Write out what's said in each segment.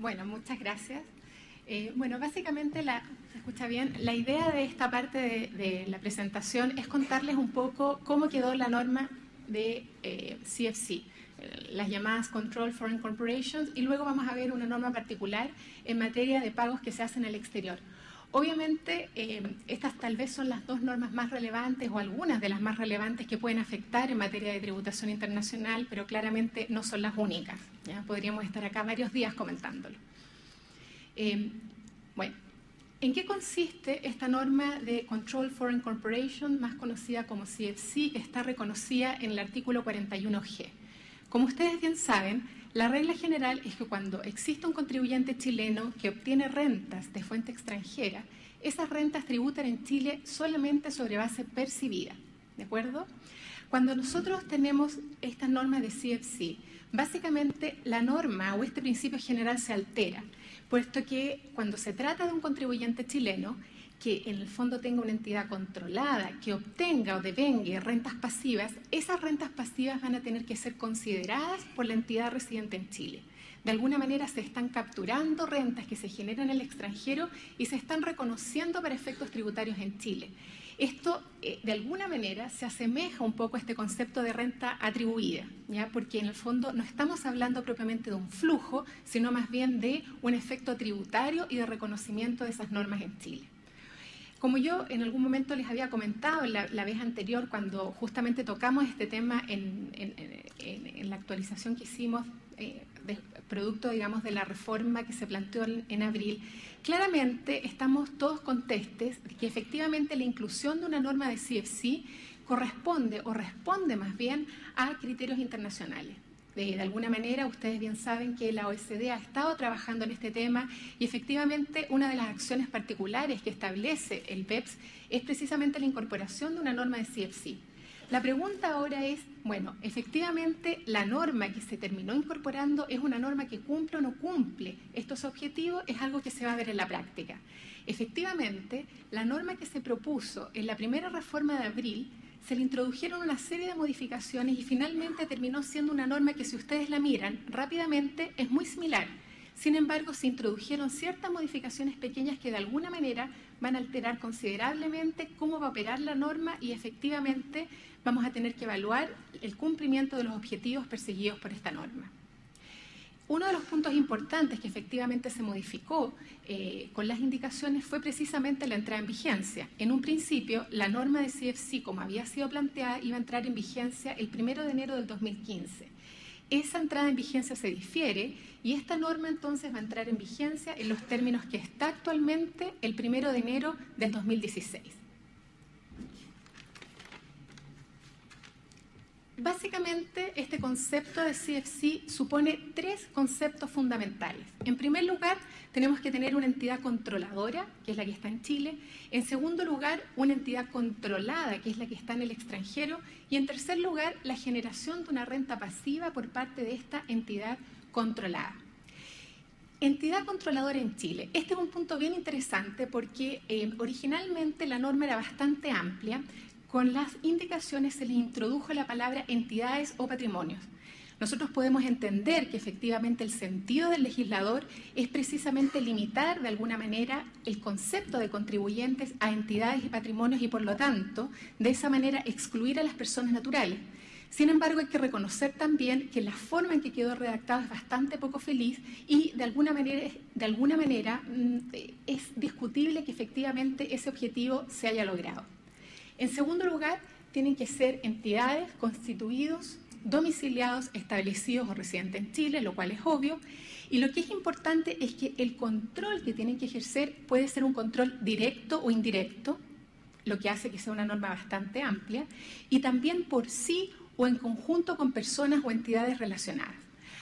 Bueno, muchas gracias. Bueno, básicamente, ¿se escucha bien? La idea de esta parte de la presentación es contarles un poco cómo quedó la norma de CFC, las llamadas Control Foreign Corporations, y luego vamos a ver una norma particular en materia de pagos que se hacen al exterior. Obviamente, estas tal vez son las dos normas más relevantes o algunas de las más relevantes que pueden afectar en materia de tributación internacional, pero claramente no son las únicas. ¿Ya? Podríamos estar acá varios días comentándolo. Bueno, ¿en qué consiste esta norma de Control Foreign Corporation, más conocida como CFC, que está reconocida en el artículo 41G? Como ustedes bien saben, la regla general es que cuando existe un contribuyente chileno que obtiene rentas de fuente extranjera, esas rentas tributan en Chile solamente sobre base percibida, ¿de acuerdo? Cuando nosotros tenemos estas normas de CFC, básicamente la norma o este principio general se altera, puesto que cuando se trata de un contribuyente chileno que en el fondo tenga una entidad controlada, que obtenga o devengue rentas pasivas, esas rentas pasivas van a tener que ser consideradas por la entidad residente en Chile. De alguna manera se están capturando rentas que se generan en el extranjero y se están reconociendo para efectos tributarios en Chile. Esto, de alguna manera, se asemeja un poco a este concepto de renta atribuida, ¿ya? Porque en el fondo no estamos hablando propiamente de un flujo, sino más bien de un efecto tributario y de reconocimiento de esas normas en Chile. Como yo en algún momento les había comentado la vez anterior, cuando justamente tocamos este tema en la actualización que hicimos, producto, digamos, de la reforma que se planteó en abril, claramente estamos todos contestes de que efectivamente la inclusión de una norma de CFC corresponde o responde más bien a criterios internacionales. De alguna manera, ustedes bien saben que la OECD ha estado trabajando en este tema y efectivamente una de las acciones particulares que establece el BEPS es precisamente la incorporación de una norma de CFC. La pregunta ahora es, bueno, efectivamente la norma que se terminó incorporando es una norma que cumple o no cumple estos objetivos, es algo que se va a ver en la práctica. Efectivamente, la norma que se propuso en la primera reforma de abril se le introdujeron una serie de modificaciones y finalmente terminó siendo una norma que, si ustedes la miran rápidamente, es muy similar. Sin embargo, se introdujeron ciertas modificaciones pequeñas que de alguna manera van a alterar considerablemente cómo va a operar la norma y efectivamente vamos a tener que evaluar el cumplimiento de los objetivos perseguidos por esta norma. Uno de los puntos importantes que efectivamente se modificó con las indicaciones fue precisamente la entrada en vigencia. En un principio, la norma de CFC, como había sido planteada, iba a entrar en vigencia el 1 de enero del 2015. Esa entrada en vigencia se difiere y esta norma entonces va a entrar en vigencia en los términos que está actualmente el 1 de enero del 2016. Básicamente, este concepto de CFC supone tres conceptos fundamentales. En primer lugar, tenemos que tener una entidad controladora, que es la que está en Chile. En segundo lugar, una entidad controlada, que es la que está en el extranjero. Y en tercer lugar, la generación de una renta pasiva por parte de esta entidad controlada. Entidad controladora en Chile. Este es un punto bien interesante porque originalmente la norma era bastante amplia. Con las indicaciones se les introdujo la palabra entidades o patrimonios. Nosotros podemos entender que efectivamente el sentido del legislador es precisamente limitar de alguna manera el concepto de contribuyentes a entidades y patrimonios y por lo tanto de esa manera excluir a las personas naturales. Sin embargo, hay que reconocer también que la forma en que quedó redactado es bastante poco feliz y de alguna manera es discutible que efectivamente ese objetivo se haya logrado. En segundo lugar, tienen que ser entidades constituidos, domiciliados, establecidos o residentes en Chile, lo cual es obvio. Y lo que es importante es que el control que tienen que ejercer puede ser un control directo o indirecto, lo que hace que sea una norma bastante amplia, y también por sí o en conjunto con personas o entidades relacionadas.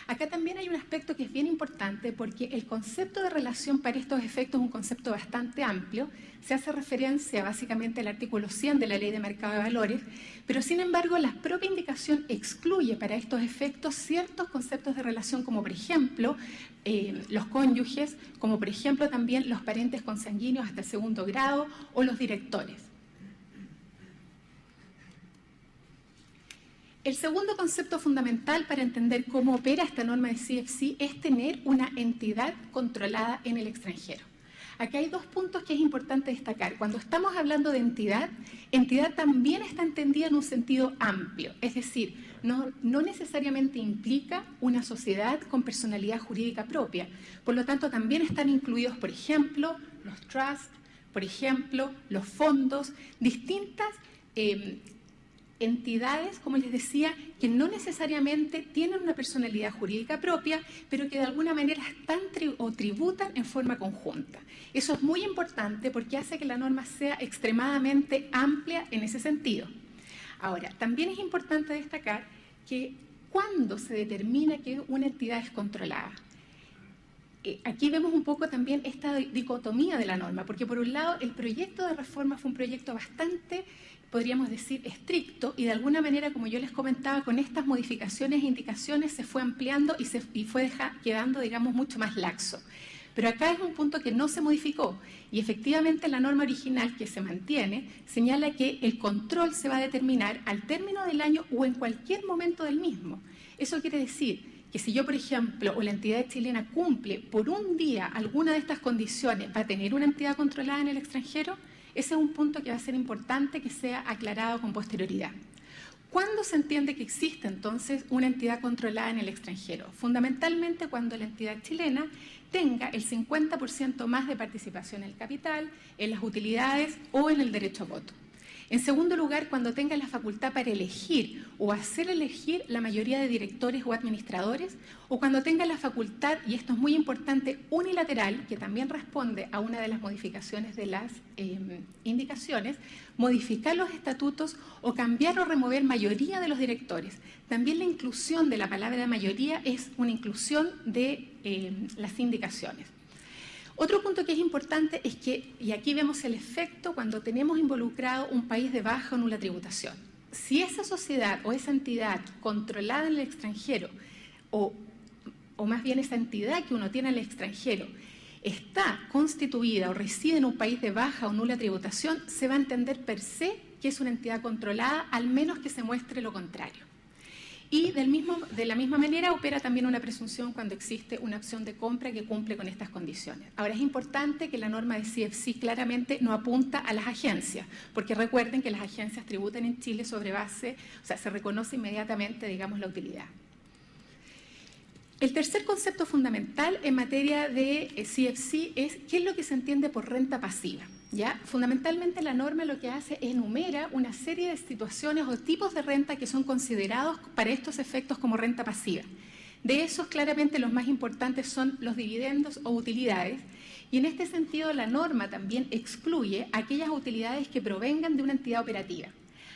Acá también hay un aspecto que es bien importante porque el concepto de relación para estos efectos es un concepto bastante amplio. Se hace referencia básicamente al artículo 100 de la Ley de Mercado de Valores, pero sin embargo la propia indicación excluye para estos efectos ciertos conceptos de relación como por ejemplo los cónyuges, como por ejemplo también los parientes consanguíneos hasta el segundo grado o los directores. El segundo concepto fundamental para entender cómo opera esta norma de CFC es tener una entidad controlada en el extranjero. Aquí hay dos puntos que es importante destacar. Cuando estamos hablando de entidad, entidad también está entendida en un sentido amplio, es decir, no necesariamente implica una sociedad con personalidad jurídica propia. Por lo tanto, también están incluidos, por ejemplo, los trusts, por ejemplo, los fondos, distintas entidades, como les decía, que no necesariamente tienen una personalidad jurídica propia, pero que de alguna manera están o tributan en forma conjunta. Eso es muy importante porque hace que la norma sea extremadamente amplia en ese sentido. Ahora, también es importante destacar que cuando se determina que una entidad es controlada, aquí vemos un poco también esta dicotomía de la norma, porque por un lado el proyecto de reforma fue un proyecto bastante, podríamos decir, estricto, y de alguna manera, como yo les comentaba, con estas modificaciones e indicaciones se fue ampliando y fue quedando, digamos, mucho más laxo. Pero acá es un punto que no se modificó, y efectivamente la norma original que se mantiene señala que el control se va a determinar al término del año o en cualquier momento del mismo. Eso quiere decir que si yo, por ejemplo, o la entidad chilena cumple por un día alguna de estas condiciones, ¿va a tener una entidad controlada en el extranjero? Ese es un punto que va a ser importante que sea aclarado con posterioridad. ¿Cuándo se entiende que existe entonces una entidad controlada en el extranjero? Fundamentalmente cuando la entidad chilena tenga el 50% más de participación en el capital, en las utilidades o en el derecho a voto. En segundo lugar, cuando tenga la facultad para elegir o hacer elegir la mayoría de directores o administradores, o cuando tenga la facultad, y esto es muy importante, unilateral, que también responde a una de las modificaciones de las indicaciones, modificar los estatutos o cambiar o remover mayoría de los directores. También la inclusión de la palabra mayoría es una inclusión de las indicaciones. Otro punto que es importante es que, y aquí vemos el efecto cuando tenemos involucrado un país de baja o nula tributación. Si esa sociedad o esa entidad controlada en el extranjero, o más bien esa entidad que uno tiene en el extranjero, está constituida o reside en un país de baja o nula tributación, se va a entender per se que es una entidad controlada, al menos que se muestre lo contrario. Y de la misma manera opera también una presunción cuando existe una opción de compra que cumple con estas condiciones. Ahora, es importante que la norma de CFC claramente no apunta a las agencias, porque recuerden que las agencias tributan en Chile sobre base, o sea, se reconoce inmediatamente, digamos, la utilidad. El tercer concepto fundamental en materia de CFC es qué es lo que se entiende por renta pasiva. ¿Ya? Fundamentalmente la norma lo que hace es enumera una serie de situaciones o tipos de renta que son considerados para estos efectos como renta pasiva. De esos, claramente los más importantes son los dividendos o utilidades, y en este sentido la norma también excluye aquellas utilidades que provengan de una entidad operativa.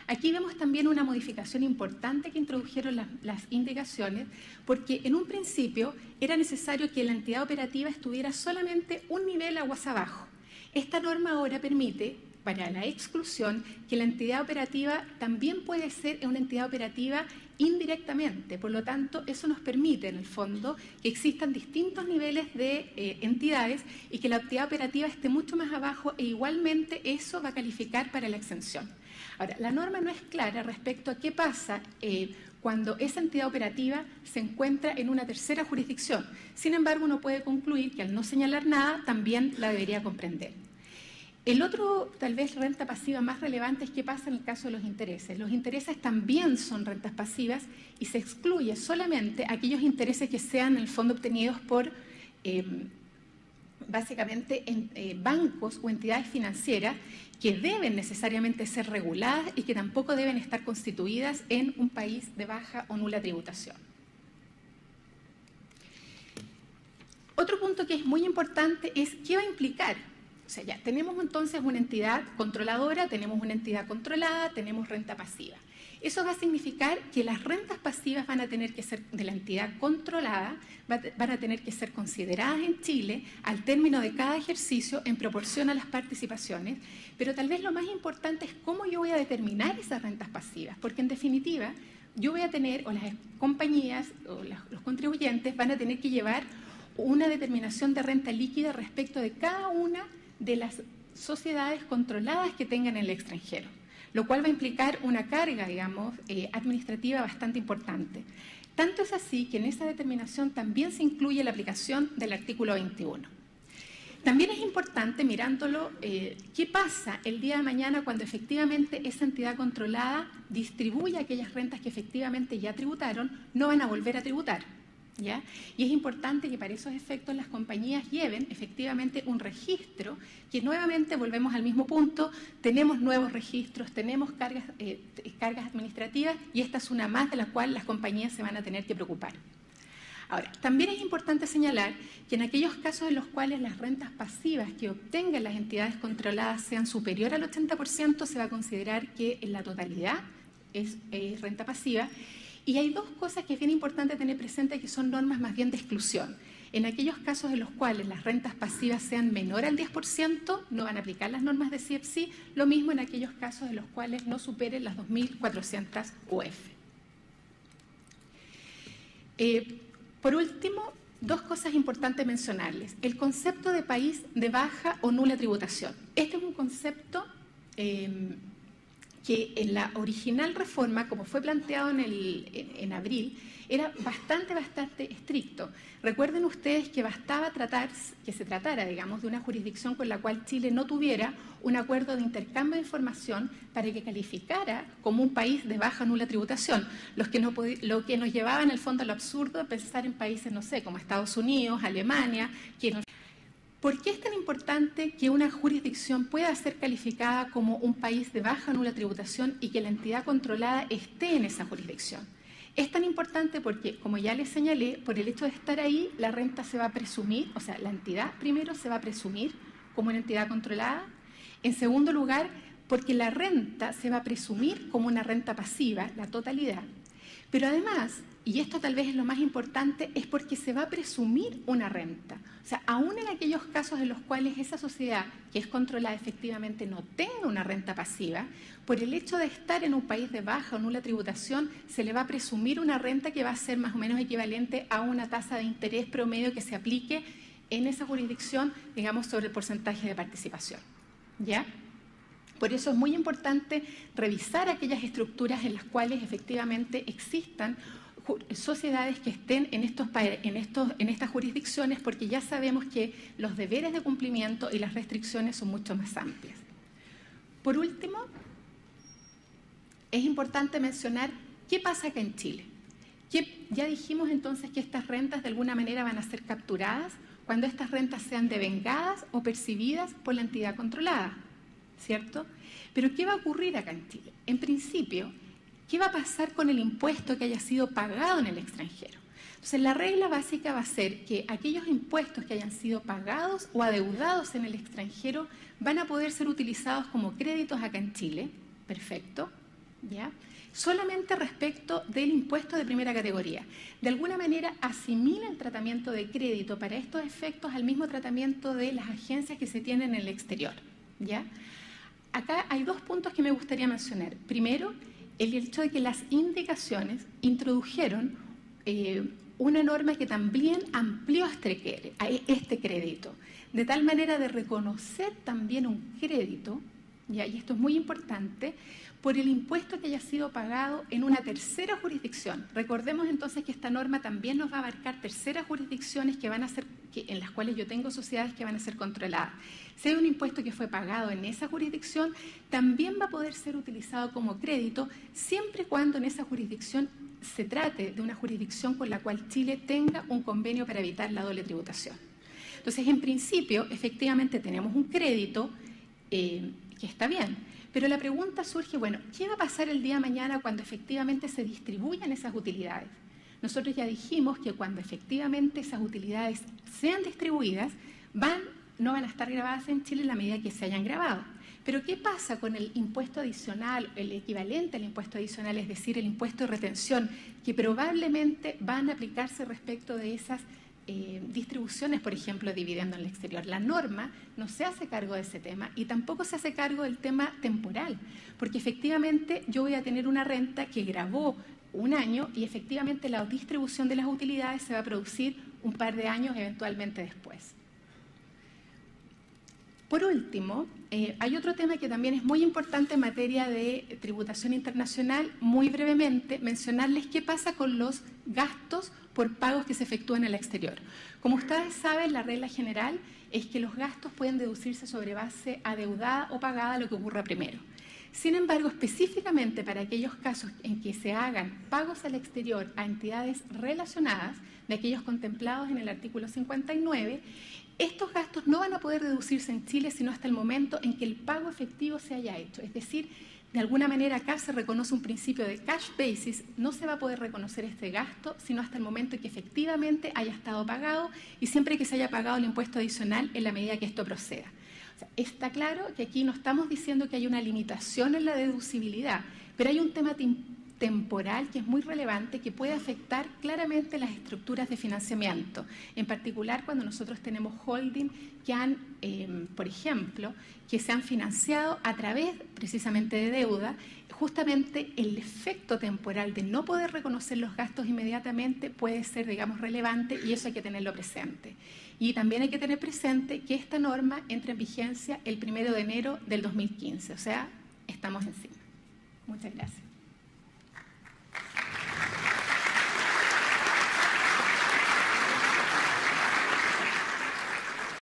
Aquí vemos también una modificación importante que introdujeron las indicaciones, porque en un principio era necesario que la entidad operativa estuviera solamente un nivel aguas abajo. Esta norma ahora permite, para la exclusión, que la entidad operativa también puede ser una entidad operativa indirectamente. Por lo tanto, eso nos permite, en el fondo, que existan distintos niveles de entidades y que la entidad operativa esté mucho más abajo e igualmente eso va a calificar para la exención. Ahora, la norma no es clara respecto a qué pasa cuando esa entidad operativa se encuentra en una tercera jurisdicción. Sin embargo, uno puede concluir que al no señalar nada, también la debería comprender. El otro, tal vez, renta pasiva más relevante es qué pasa en el caso de los intereses. Los intereses también son rentas pasivas y se excluye solamente aquellos intereses que sean, en el fondo, obtenidos por, básicamente, bancos o entidades financieras que deben necesariamente ser reguladas y que tampoco deben estar constituidas en un país de baja o nula tributación. Otro punto que es muy importante es qué va a implicar. O sea, ya tenemos entonces una entidad controladora, tenemos una entidad controlada, tenemos renta pasiva. Eso va a significar que las rentas pasivas van a tener que ser de la entidad controlada, van a tener que ser consideradas en Chile al término de cada ejercicio en proporción a las participaciones, pero tal vez lo más importante es cómo yo voy a determinar esas rentas pasivas, porque en definitiva yo voy a tener, o las compañías o los contribuyentes van a tener que llevar una determinación de renta líquida respecto de cada una de las sociedades controladas que tengan en el extranjero. lo cual va a implicar una carga, digamos, administrativa bastante importante. Tanto es así que en esa determinación también se incluye la aplicación del artículo 21. También es importante, mirándolo, qué pasa el día de mañana cuando efectivamente esa entidad controlada distribuye aquellas rentas que efectivamente ya tributaron, no van a volver a tributar, ¿ya? Y es importante que para esos efectos las compañías lleven efectivamente un registro, que nuevamente volvemos al mismo punto, tenemos nuevos registros, tenemos cargas administrativas y esta es una más de la cual las compañías se van a tener que preocupar. Ahora, también es importante señalar que en aquellos casos en los cuales las rentas pasivas que obtengan las entidades controladas sean superiores al 80%, se va a considerar que en la totalidad es renta pasiva. Y hay dos cosas que es bien importante tener presente, que son normas más bien de exclusión. En aquellos casos en los cuales las rentas pasivas sean menor al 10%, no van a aplicar las normas de CFC, lo mismo en aquellos casos en los cuales no superen las 2.400 UF. Por último, dos cosas importantes mencionarles. El concepto de país de baja o nula tributación. Este es un concepto que en la original reforma, como fue planteado en abril, era bastante estricto. Recuerden ustedes que bastaba que se tratara, digamos, de una jurisdicción con la cual Chile no tuviera un acuerdo de intercambio de información para que calificara como un país de baja o nula tributación, lo que nos llevaba en el fondo al absurdo de pensar en países, no sé, como Estados Unidos, Alemania, ¿Por qué es tan importante que una jurisdicción pueda ser calificada como un país de baja o nula tributación y que la entidad controlada esté en esa jurisdicción? Es tan importante porque, como ya les señalé, por el hecho de estar ahí, la renta se va a presumir, o sea, la entidad primero se va a presumir como una entidad controlada. En segundo lugar, porque la renta se va a presumir como una renta pasiva, la totalidad. Pero además, y esto tal vez es lo más importante, es porque se va a presumir una renta. O sea, aún en aquellos casos en los cuales esa sociedad que es controlada efectivamente no tenga una renta pasiva, por el hecho de estar en un país de baja o nula tributación, se le va a presumir una renta que va a ser más o menos equivalente a una tasa de interés promedio que se aplique en esa jurisdicción, digamos, sobre el porcentaje de participación. ¿Ya? Por eso es muy importante revisar aquellas estructuras en las cuales efectivamente existan sociedades que estén en estas jurisdicciones, porque ya sabemos que los deberes de cumplimiento y las restricciones son mucho más amplias. Por último, es importante mencionar qué pasa acá en Chile. Ya dijimos entonces que estas rentas de alguna manera van a ser capturadas cuando estas rentas sean devengadas o percibidas por la entidad controlada, ¿cierto? Pero ¿qué va a ocurrir acá en Chile? En principio, ¿qué va a pasar con el impuesto que haya sido pagado en el extranjero? Entonces, la regla básica va a ser que aquellos impuestos que hayan sido pagados o adeudados en el extranjero van a poder ser utilizados como créditos acá en Chile. Perfecto, ¿ya? Solamente respecto del impuesto de primera categoría. De alguna manera asimila el tratamiento de crédito para estos efectos al mismo tratamiento de las agencias que se tienen en el exterior, ¿ya? Acá hay dos puntos que me gustaría mencionar. Primero, el hecho de que las indicaciones introdujeron una norma que también amplió este crédito, de tal manera de reconocer también un crédito, ¿ya? Y esto es muy importante, por el impuesto que haya sido pagado en una tercera jurisdicción. Recordemos entonces que esta norma también nos va a abarcar terceras jurisdicciones en las cuales yo tengo sociedades que van a ser controladas. Si hay un impuesto que fue pagado en esa jurisdicción, también va a poder ser utilizado como crédito, siempre y cuando en esa jurisdicción se trate de una jurisdicción con la cual Chile tenga un convenio para evitar la doble tributación. Entonces, en principio, efectivamente tenemos un crédito que está bien. Pero la pregunta surge, bueno, ¿qué va a pasar el día de mañana cuando efectivamente se distribuyan esas utilidades? Nosotros ya dijimos que cuando efectivamente esas utilidades sean distribuidas, no van a estar grabadas en Chile en la medida que se hayan grabado. Pero ¿qué pasa con el impuesto adicional, el equivalente al impuesto adicional, es decir, el impuesto de retención, que probablemente van a aplicarse respecto de esas distribuciones, por ejemplo, de dividendo en el exterior? La norma no se hace cargo de ese tema y tampoco se hace cargo del tema temporal, porque efectivamente yo voy a tener una renta que gravó un año y efectivamente la distribución de las utilidades se va a producir un par de años eventualmente después. Por último, hay otro tema que también es muy importante en materia de tributación internacional. Muy brevemente, mencionarles qué pasa con los gastos por pagos que se efectúan en el exterior. Como ustedes saben, la regla general es que los gastos pueden deducirse sobre base adeudada o pagada, lo que ocurra primero. Sin embargo, específicamente para aquellos casos en que se hagan pagos al exterior a entidades relacionadas, de aquellos contemplados en el artículo 59, estos gastos no van a poder deducirse en Chile sino hasta el momento en que el pago efectivo se haya hecho. Es decir, de alguna manera acá se reconoce un principio de cash basis, no se va a poder reconocer este gasto sino hasta el momento en que efectivamente haya estado pagado y siempre que se haya pagado el impuesto adicional en la medida que esto proceda. O sea, está claro que aquí no estamos diciendo que hay una limitación en la deducibilidad, pero hay un tema temporal que es muy relevante, que puede afectar claramente las estructuras de financiamiento, en particular cuando nosotros tenemos holding que han, por ejemplo, que se han financiado a través precisamente de deuda. Justamente el efecto temporal de no poder reconocer los gastos inmediatamente puede ser, digamos, relevante y eso hay que tenerlo presente. Y también hay que tener presente que esta norma entra en vigencia el 1 de enero del 2015, o sea, estamos encima. Muchas gracias.